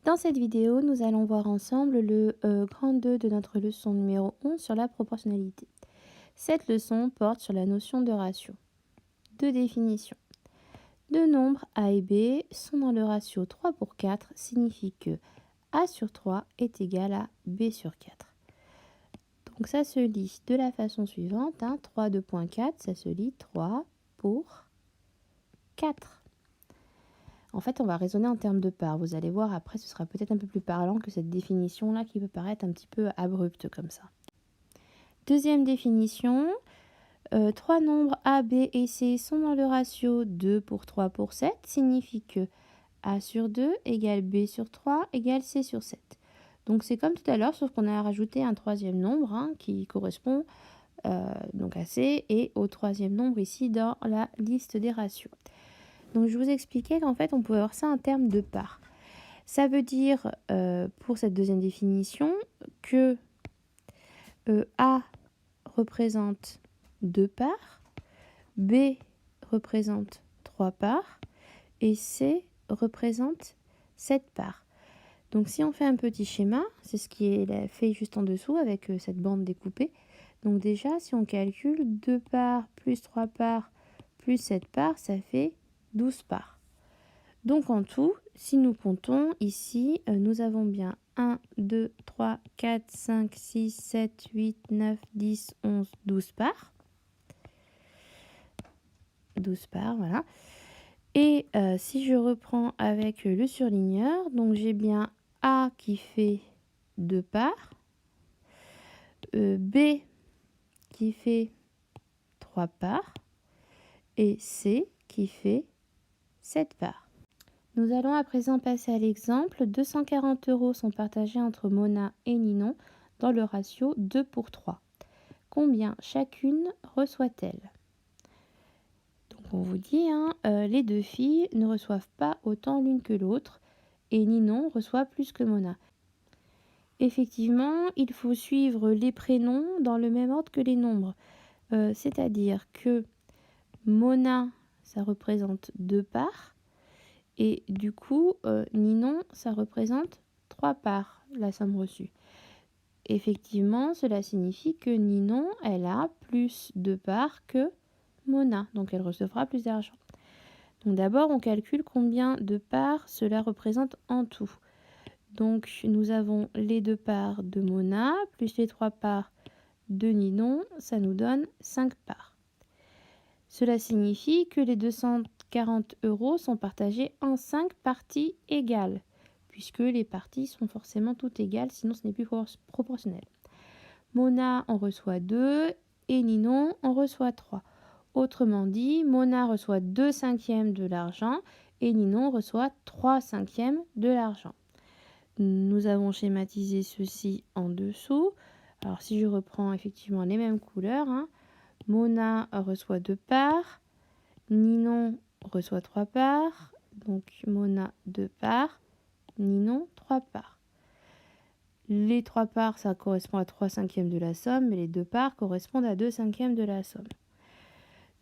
Dans cette vidéo, nous allons voir ensemble le grand 2 de notre leçon numéro 11 sur la proportionnalité. Cette leçon porte sur la notion de ratio. Deux définitions. Deux nombres A et B sont dans le ratio 3 pour 4, signifie que A sur 3 est égal à B sur 4. Donc ça se lit de la façon suivante, 3 2.4, ça se lit 3 pour 4. En fait, on va raisonner en termes de parts. Vous allez voir, après, ce sera peut-être un peu plus parlant que cette définition-là qui peut paraître un petit peu abrupte comme ça. Deuxième définition, trois nombres A, B et C sont dans le ratio 2 pour 3 pour 7, signifie que A sur 2 égale B sur 3 égale C sur 7. Donc c'est comme tout à l'heure, sauf qu'on a rajouté un troisième nombre qui correspond donc à C et au troisième nombre ici dans la liste des ratios. Donc je vous expliquais qu'en fait on pouvait avoir ça en termes de parts. Ça veut dire pour cette deuxième définition que A représente 2 parts, B représente 3 parts et C représente 7 parts. Donc si on fait un petit schéma, c'est ce qui est fait juste en dessous avec cette bande découpée. Donc déjà si on calcule 2 parts plus 3 parts plus 7 parts, ça fait 12 parts. Donc en tout, si nous comptons ici, nous avons bien 1, 2, 3, 4, 5, 6, 7, 8, 9, 10, 11, 12 parts. 12 parts, voilà. Et si je reprends avec le surligneur, donc j'ai bien A qui fait 2 parts, B qui fait 3 parts et C qui fait 7 parts. Nous allons à présent passer à l'exemple. 240 € sont partagés entre Mona et Ninon dans le ratio 2 pour 3. Combien chacune reçoit-elle? Donc on vous dit, les deux filles ne reçoivent pas autant l'une que l'autre et Ninon reçoit plus que Mona. Effectivement, il faut suivre les prénoms dans le même ordre que les nombres. C'est-à-dire que Mona, ça représente 2 parts. Et du coup, Ninon, ça représente 3 parts, la somme reçue. Effectivement, cela signifie que Ninon, elle a plus de parts que Mona, donc elle recevra plus d'argent. Donc d'abord, on calcule combien de parts cela représente en tout. Donc nous avons les 2 parts de Mona, plus les 3 parts de Ninon, ça nous donne 5 parts. Cela signifie que les 240 € sont partagés en 5 parties égales, puisque les parties sont forcément toutes égales, sinon ce n'est plus proportionnel. Mona en reçoit 2 et Ninon en reçoit 3. Autrement dit, Mona reçoit 2/5 de l'argent et Ninon reçoit 3/5 de l'argent. Nous avons schématisé ceci en dessous. Alors si je reprends effectivement les mêmes couleurs, Mona reçoit 2 parts, Ninon reçoit 3 parts, donc Mona 2 parts, Ninon 3 parts. Les 3 parts, ça correspond à 3/5 de la somme, mais les 2 parts correspondent à 2/5 de la somme.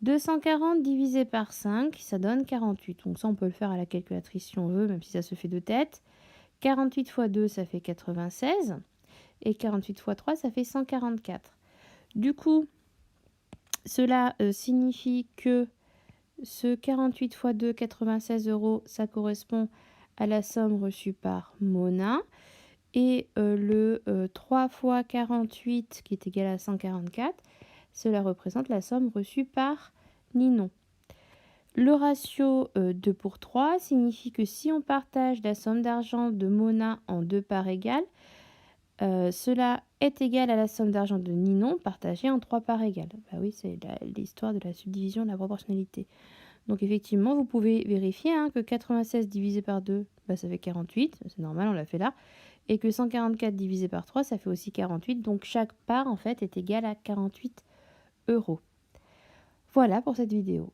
240 divisé par 5, ça donne 48. Donc ça, on peut le faire à la calculatrice si on veut, même si ça se fait de tête. 48 fois 2, ça fait 96. Et 48 fois 3, ça fait 144. Du coup, cela signifie que ce 48 fois 2, 96 €, ça correspond à la somme reçue par Mona. Et le 3 fois 48, qui est égal à 144, cela représente la somme reçue par Ninon. Le ratio 2 pour 3 signifie que si on partage la somme d'argent de Mona en 2 parts égales, cela est égal à la somme d'argent de Ninon partagée en 3 parts égales. Bah oui, c'est l'histoire de la subdivision de la proportionnalité. Donc effectivement, vous pouvez vérifier que 96 divisé par 2, ça fait 48, c'est normal, on l'a fait là. Et que 144 divisé par 3, ça fait aussi 48. Donc chaque part en fait est égale à 48 €. Voilà pour cette vidéo.